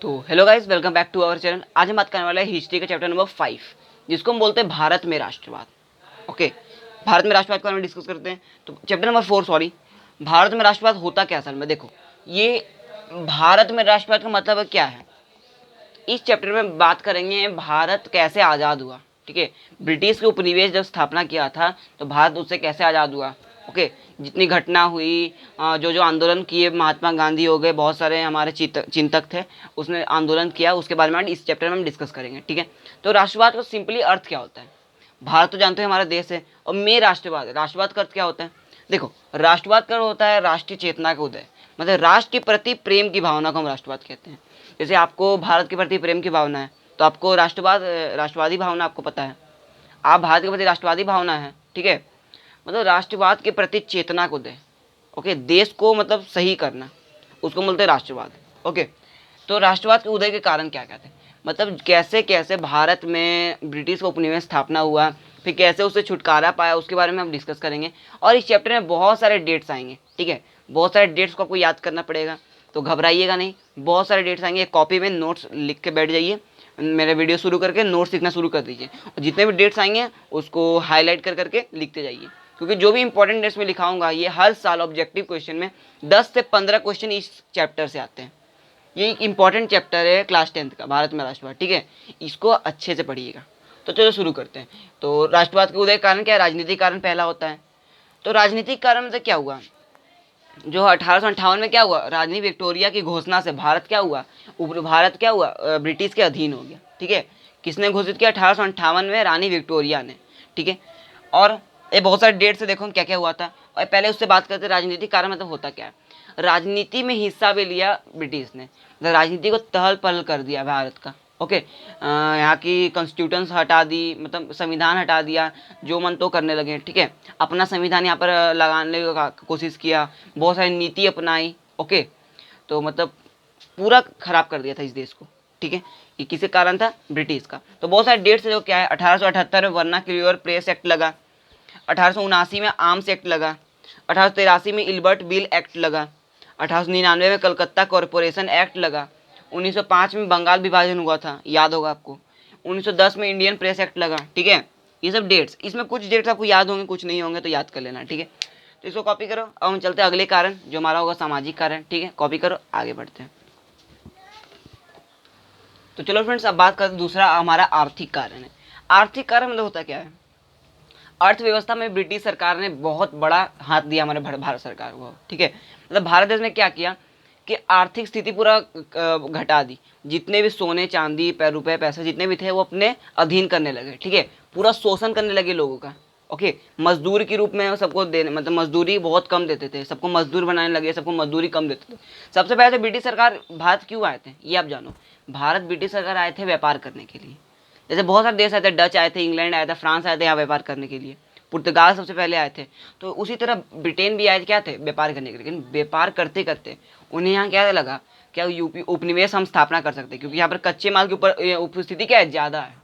तो hello guys, welcome back to our channel. आज हम बात करने वाले हैं हिस्ट्री का चैप्टर नंबर 5, जिसको हम बोलते हैं भारत में राष्ट्रवाद। ओके, भारत में राष्ट्रवाद के बारे में डिस्कस करते हैं। तो चैप्टर नंबर 4, सॉरी, भारत में राष्ट्रवाद होता क्या असल में। देखो, ये भारत में राष्ट्रवाद का मतलब क्या है, इस चैप्टर में बात करेंगे। भारत कैसे आज़ाद हुआ, ठीक है। ब्रिटिश के उपनिवेश जब स्थापना किया था तो भारत उससे कैसे आज़ाद हुआ। ओके, जितनी घटना हुई, जो जो आंदोलन किए, महात्मा गांधी हो गए, बहुत सारे हमारे चिंतक थे, उसने आंदोलन किया, उसके बारे में इस चैप्टर में हम डिस्कस करेंगे, ठीक है। तो राष्ट्रवाद का सिंपली अर्थ क्या होता है। भारत तो जानते हैं हमारा देश है, और में राष्ट्रवाद, राष्ट्रवाद का अर्थ क्या होता है। देखो, राष्ट्रवाद का होता है राष्ट्रीय चेतना का उदय, मतलब राष्ट्र के प्रति प्रेम की भावना को हम राष्ट्रवाद कहते हैं। जैसे आपको भारत के प्रति प्रेम की भावना है तो आपको राष्ट्रवादी भावना आपको पता है, आप भारत के प्रति राष्ट्रवादी भावना है, ठीक है। मतलब राष्ट्रवाद के प्रति चेतना को दे, ओके, देश को मतलब सही करना, उसको बोलते हैं राष्ट्रवाद। ओके, तो राष्ट्रवाद के उदय के कारण क्या कहते हैं, मतलब कैसे कैसे भारत में ब्रिटिश का उपनिवेश स्थापना हुआ, फिर कैसे उससे छुटकारा पाया, उसके बारे में हम डिस्कस करेंगे। और इस चैप्टर में बहुत सारे डेट्स आएंगे, ठीक है, बहुत सारे डेट्स को आपको याद करना पड़ेगा, तो घबराइएगा नहीं, बहुत सारे डेट्स आएंगे। कॉपी में नोट्स लिख के बैठ जाइए, मेरे वीडियो शुरू करके नोट्स लिखना शुरू कर दीजिए, और जितने भी डेट्स आएंगे उसको हाईलाइट कर करके लिखते जाइए, क्योंकि जो भी इंपॉर्टेंट डेट्स में लिखाऊंगा ये हर साल ऑब्जेक्टिव क्वेश्चन में 10 से 15 क्वेश्चन इस चैप्टर से आते हैं। ये एक इंपॉर्टेंट चैप्टर है क्लास 10th का, भारत में राष्ट्रवाद, ठीक है, इसको अच्छे से पढ़िएगा। तो चलो शुरू करते हैं। तो राष्ट्रवाद के उदय कारण क्या है, राजनीतिक कारण पहला होता है। तो राजनीतिक कारण मतलब क्या हुआ, जो 1858 में क्या हुआ, रानी विक्टोरिया की घोषणा से भारत क्या हुआ, भारत क्या हुआ, ब्रिटिश के अधीन हो गया, ठीक है। किसने घोषित किया, 1858 में रानी विक्टोरिया ने, ठीक है। और ये बहुत सारे डेट से देखो क्या क्या हुआ था। और पहले उससे बात करते, राजनीतिक कारण मतलब होता क्या है। राजनीति में हिस्सा भी लिया ब्रिटिश ने, मतलब राजनीति को तहल पहल कर दिया भारत का। ओके, यहाँ की कॉन्स्टिट्यूशंस हटा दी, मतलब संविधान हटा दिया, जो मन तो करने लगे, ठीक है। अपना संविधान यहाँ पर लगाने का कोशिश किया, बहुत सारी नीति अपनाई। ओके, तो मतलब पूरा खराब कर दिया था इस देश को, ठीक है। ये किसके कारण था, ब्रिटिश का। तो बहुत सारे डेट्स जो क्या है, 1878 में वर्नाक्यूलर प्रेस एक्ट लगा, 1879 में आर्म्स एक्ट लगा, 1883 में इल्बर्ट बिल एक्ट लगा, 1899 में कलकत्ता कॉरपोरेशन एक्ट लगा, 1905 में बंगाल विभाजन हुआ था, याद होगा आपको, 1910 में इंडियन प्रेस एक्ट लगा, ठीक है। ये सब डेट्स, इसमें कुछ डेट्स आपको याद होंगे, कुछ नहीं होंगे तो याद कर लेना, ठीक है। तो इसको कॉपी करो। अब हम चलते हैं अगले कारण, जो हमारा होगा सामाजिक कारण, ठीक है। कॉपी करो, आगे बढ़ते हैं। तो चलो फ्रेंड्स, अब बात करते हैं दूसरा, हमारा आर्थिक कारण है। आर्थिक कारण मतलब होता क्या है, अर्थव्यवस्था में ब्रिटिश सरकार ने बहुत बड़ा हाथ दिया हमारे भारत सरकार को, ठीक है। मतलब भारत देश ने क्या किया कि आर्थिक स्थिति पूरा घटा दी, जितने भी सोने चांदी रुपए पैसे जितने भी थे वो अपने अधीन करने लगे, ठीक है। पूरा शोषण करने लगे लोगों का। ओके, मजदूर के रूप में सबको देने, मतलब मजदूरी बहुत कम देते थे, सबको मजदूर बनाने लगे, सबको मजदूरी कम देते थे। सबसे पहले ब्रिटिश सरकार भारत क्यों आए थे ये आप जानो। भारत ब्रिटिश सरकार आए थे व्यापार करने के लिए। जैसे बहुत सारे देश आए थे, डच आए थे, इंग्लैंड आया था, फ्रांस आए थे यहाँ व्यापार करने के लिए, पुर्तगाल सबसे पहले आए थे। तो उसी तरह ब्रिटेन भी आए थे, क्या थे, व्यापार करने के लिए। लेकिन व्यापार करते करते उन्हें यहाँ क्या लगा, क्या यूपी उपनिवेश हम स्थापना कर सकते हैं, क्योंकि यहाँ पर कच्चे माल के ऊपर उपस्थिति क्या है, ज़्यादा है,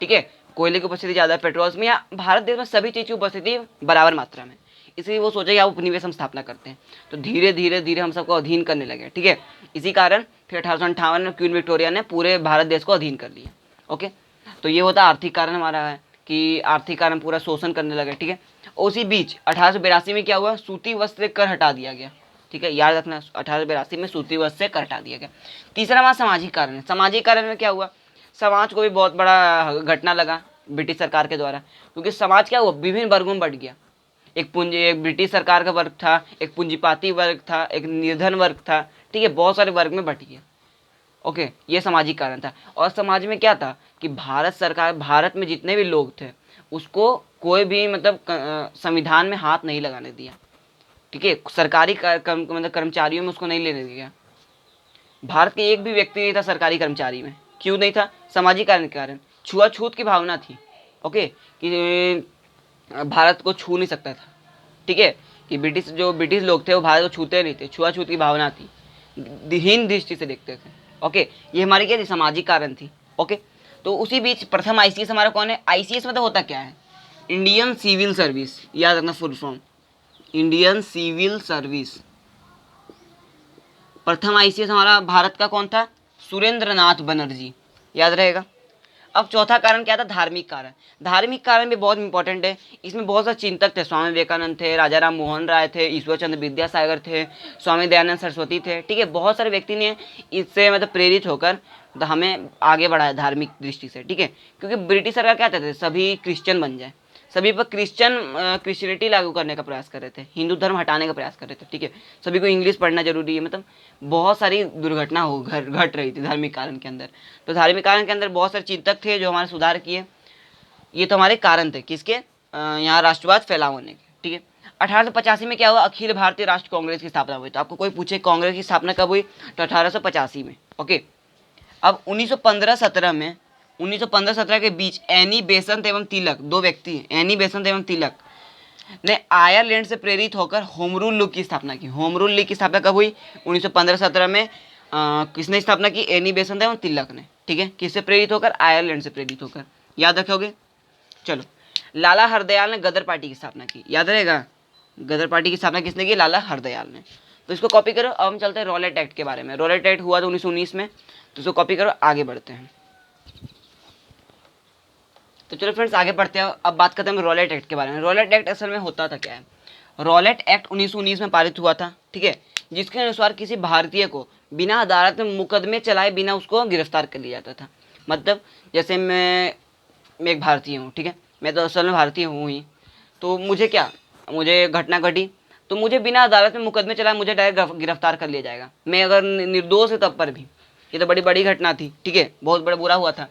ठीक है। कोयले की उपस्थिति ज़्यादा है, पेट्रोल्स में, या भारत देश में सभी चीज़ की उपस्थिति बराबर मात्रा में, इसलिए वो सोचे कि उपनिवेश हम स्थापना करते हैं। तो धीरे धीरे धीरे हम सबको अधीन करने लगे, ठीक है। इसी कारण फिर 1858 में क्वीन विक्टोरिया ने पूरे भारत देश को अधीन कर लिया। ओके, तो ये होता आर्थिक कारण हमारा है कि आर्थिक कारण पूरा शोषण करने लगे, ठीक है। उसी बीच 1882 में क्या हुआ, सूती वस्त्र से कर हटा दिया गया, ठीक है, याद रखना, 1882 में सूती वस्त्र से कर हटा दिया गया। तीसरा हमारा सामाजिक कारण है। सामाजिक कारण में क्या हुआ, समाज को भी बहुत बड़ा घटना लगा ब्रिटिश सरकार के द्वारा, क्योंकि समाज क्या हुआ, विभिन्न वर्गों में बढ़ गया। एक ब्रिटिश सरकार का वर्ग था, एक पूंजीपाती वर्ग था, एक निर्धन वर्ग था, ठीक है, बहुत सारे वर्ग में बट गया। ओके, ये सामाजिक कारण था। और समाज में क्या था कि भारत सरकार, भारत में जितने भी लोग थे उसको कोई भी मतलब संविधान में हाथ नहीं लगाने दिया, ठीक है। सरकारी मतलब कर्मचारियों में उसको नहीं लेने दिया। भारत के एक भी व्यक्ति नहीं था सरकारी कर्मचारी में, क्यों नहीं था, सामाजिक कारण के कारण, छुआछूत की भावना थी। ओके, कि भारत को छू नहीं सकता था, ठीक है, कि ब्रिटिश लोग थे वो भारत को छूते नहीं थे, छुआछूत की भावना थी, हीन दृष्टि से देखते थे। ओके, ये हमारी क्या थी, सामाजिक कारण थी। ओके, तो उसी बीच प्रथम आईसीएस हमारा कौन है, आईसीएस मतलब होता क्या है, इंडियन सिविल सर्विस, याद रखना full form, Indian civil service. प्रथम आईसीएस हमारा भारत का कौन था, सुरेंद्रनाथ बनर्जी, याद रहेगा। अब चौथा कारण क्या था, धार्मिक कारण। धार्मिक कारण भी बहुत इंपॉर्टेंट है। इसमें बहुत सारे चिंतक थे, स्वामी विवेकानंद थे, राजा राम मोहन राय थे, ईश्वर चंद्र विद्यासागर थे, स्वामी दयानंद सरस्वती थे, ठीक है। बहुत सारे व्यक्ति ने इससे मतलब प्रेरित होकर हमें आगे बढ़ाया धार्मिक दृष्टि से, ठीक है। क्योंकि ब्रिटिश सरकार क्या चाहते थे, सभी क्रिश्चियन बन जाए, सभी पर क्रिश्चियनिटी लागू करने का प्रयास कर रहे थे, हिंदू धर्म हटाने का प्रयास कर रहे थे, ठीक है। सभी को इंग्लिश पढ़ना जरूरी है, मतलब बहुत सारी दुर्घटना घट रही थी धार्मिक कारण के अंदर। तो धार्मिक कारण के अंदर बहुत सारे चिंतक थे जो हमारे सुधार किए। ये तो हमारे कारण थे किसके, यहाँ राष्ट्रवाद फैलाव होने के, ठीक है। 1885 में क्या हुआ, अखिल भारतीय राष्ट्र कांग्रेस की स्थापना हुई। तो आपको कोई पूछे कांग्रेस की स्थापना कब हुई, तो 1885 में, ओके। अब 1915-17 में, 1915-17 के बीच एनी बेसंत एवं तिलक, दो व्यक्ति हैं, एनी बेसंत एवं तिलक ने आयरलैंड से प्रेरित होकर होम रूल लीग की स्थापना की। होम रूल लीग की स्थापना कब हुई, 1915-17 में। किसने स्थापना की, एनी बेसंत एवं तिलक ने, ठीक है। किससे प्रेरित होकर, आयरलैंड से प्रेरित होकर, याद रखोगे। चलो, लाला हरदयाल ने गदर पार्टी की स्थापना की, याद रहेगा। गदर पार्टी की स्थापना किसने की, लाला हरदयाल ने। तो इसको कॉपी करो। अब हम चलते हैं रॉलेट एक्ट के बारे में। रॉलेट एक्ट हुआ था 1919 में, तो इसको कॉपी करो, आगे बढ़ते हैं। तो चलो फ्रेंड्स आगे बढ़ते हैं। अब बात करते हैं हम रॉलेट एक्ट के बारे में। रॉलेट एक्ट असल में होता था क्या है, रॉलेट एक्ट 1919 में पारित हुआ था, ठीक है। जिसके अनुसार किसी भारतीय को बिना अदालत में मुकदमे चलाए बिना उसको गिरफ्तार कर लिया जाता था। मतलब जैसे मैं एक भारतीय हूँ, ठीक है, मैं तो असल में भारतीय हूँ ही, तो मुझे क्या, मुझे घटना घटी तो मुझे बिना अदालत में मुकदमे चलाए मुझे डायरेक्ट गिरफ्तार कर लिया जाएगा। मैं अगर निर्दोष है तब पर भी, ये तो बड़ी बड़ी घटना थी, ठीक है, बहुत बड़ा बुरा हुआ था।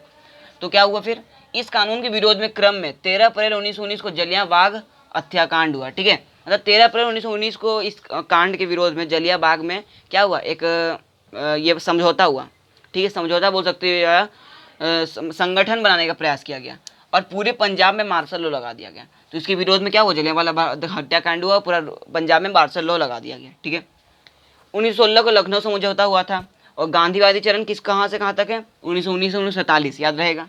तो क्या हुआ फिर, इस कानून के विरोध में क्रम में 13 अप्रैल 1919 को जलियांबाग हत्याकांड हुआ, ठीक है। मतलब 13 अप्रैल 1919 को इस कांड के विरोध में जलियांबाग में क्या हुआ, एक ये समझौता हुआ, ठीक है, समझौता बोल सकते हो, संगठन बनाने का प्रयास किया गया और पूरे पंजाब में मार्शल लॉ लगा दिया गया। तो इसके विरोध में क्या हुआ, जलियांवाला बाग हत्याकांड हुआ, पूरा पंजाब में मार्शल लॉ लगा दिया गया, ठीक है। 1916 को लखनऊ समझौता हुआ था और गांधीवादी चरण किस कहाँ से कहाँ तक है, 1919 से 1947, याद रहेगा।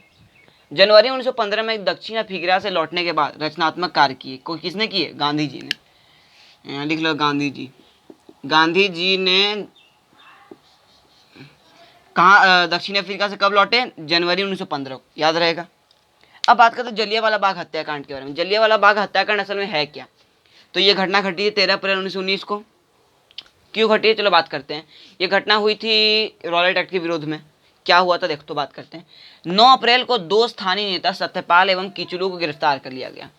जनवरी 1915 में दक्षिण अफ्रीका से लौटने के बाद रचनात्मक कार्य किए, कोई किसने किए, गांधी जी ने। यहाँ लिख लो गांधी जी। गांधी जी ने कहाँ, दक्षिण अफ्रीका से कब लौटे, जनवरी 1915 को, याद रहेगा। अब बात करते हैं जलियांवाला बाग हत्याकांड के बारे में। जलियांवाला बाग हत्याकांड असल में है क्या, तो ये घटना घटी है 13 अप्रैल 1919 को। क्यों घटी है, चलो बात करते हैं। ये घटना हुई थी रॉलेट एक्ट के विरोध में। क्या हुआ था देखो, तो बात करते हैं। 9 अप्रैल को 2 स्थानीय नेता सत्यपाल एवं किचलू को गिरफ्तार कर लिया गया।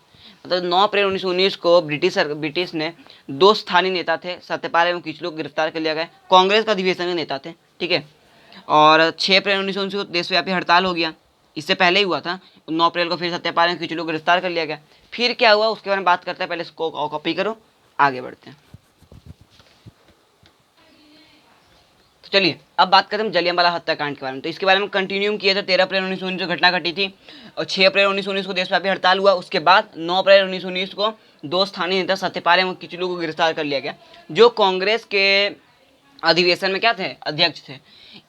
मतलब 9 अप्रैल 1919 को ब्रिटिश ने 2 स्थानीय नेता थे, सत्यपाल एवं किचलू को गिरफ्तार कर लिया गया। कांग्रेस का अधिवेशन के नेता थे, ठीक है। और 6 अप्रैल 1919 को देशव्यापी हड़ताल हो गया, इससे पहले ही हुआ था। 9 अप्रैल को फिर सत्यपाल एवं किचलू को गिरफ्तार कर लिया गया। फिर क्या हुआ उसके बारे में बात करते हैं, पहले इसको कॉपी करो, आगे बढ़ते हैं। चलिए अब बात करते हैं जलियांवाला हत्याकांड के बारे में। तो इसके बारे में कंटिन्यू किया था। 13 अप्रैल 1919 को घटना घटी थी और 6 अप्रैल 1919 को देशव्यापी हड़ताल हुआ। उसके बाद 9 अप्रैल 1919 को 2 स्थानीय नेता सत्यपाल एवं किचलू को गिरफ्तार कर लिया गया, जो कांग्रेस के अधिवेशन में क्या थे, अध्यक्ष थे।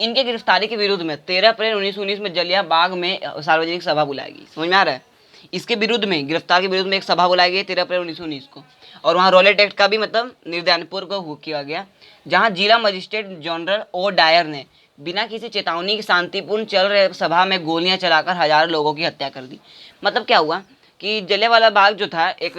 इनके गिरफ्तारी के विरुद्ध में 13 अप्रैल 1919 में जलियांबाग में सार्वजनिक सभा बुलाई गई। समझ में आ रहा है, इसके विरुद्ध में, गिरफ्तार के विरुद्ध में एक सभा बुलाई गई 13 अप्रैल 1919 को। और वहाँ रॉलेट एक्ट का भी मतलब निर्धारणपूर्वक को किया गया, जहाँ जिला मजिस्ट्रेट जनरल ओ डायर ने बिना किसी चेतावनी के शांतिपूर्ण चल रहे सभा में गोलियां चलाकर हजारों लोगों की हत्या कर दी। मतलब क्या हुआ कि जलियांवाला बाग जो था एक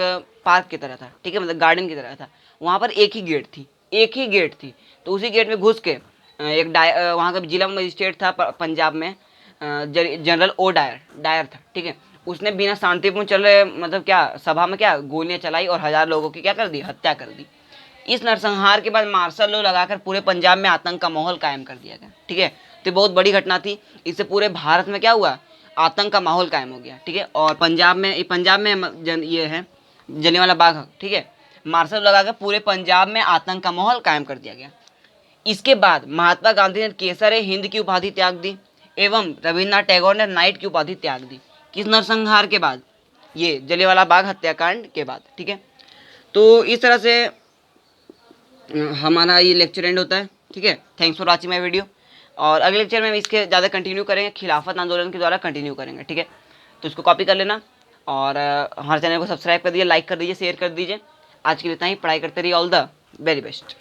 पार्क की तरह था, ठीक है, मतलब गार्डन की तरह था। वहाँ पर एक ही गेट थी, एक ही गेट थी। तो उसी गेट में घुस के एक वहाँ का जिला मजिस्ट्रेट था पंजाब में, जनरल ओ डायर था, ठीक है। उसने बिना शांतिपूर्ण चल रहे मतलब क्या सभा में क्या गोलियां चलाई और 1000 लोगों की क्या कर दी, हत्या कर दी। इस नरसंहार के बाद मार्शल लॉ लगाकर पूरे पंजाब में आतंक का माहौल कायम कर दिया गया, ठीक है। तो बहुत बड़ी घटना थी। इससे पूरे भारत में क्या हुआ, आतंक का माहौल कायम हो गया, ठीक है। और पंजाब में ये है जलियांवाला बाग, ठीक है। मार्शल लॉ लगाकर पूरे पंजाब में आतंक का माहौल कायम कर दिया गया। इसके बाद महात्मा गांधी ने केसर हिंद की उपाधि त्याग दी एवं रविन्द्रनाथ टैगोर ने नाइट की उपाधि त्याग दी। किस नरसंहार के बाद, ये जलियांवाला बाग हत्याकांड के बाद, ठीक है। तो इस तरह से हमारा ये लेक्चर एंड होता है, ठीक है। Thanks for watching my video. और अगले लेक्चर में हम इसके ज़्यादा कंटिन्यू करेंगे, खिलाफत आंदोलन के द्वारा कंटिन्यू करेंगे, ठीक है। तो इसको कॉपी कर लेना और हमारे चैनल को सब्सक्राइब कर दीजिए, लाइक कर दीजिए, शेयर कर दीजिए। आज के लिए इतना ही। पढ़ाई करते रहिए। All the very best.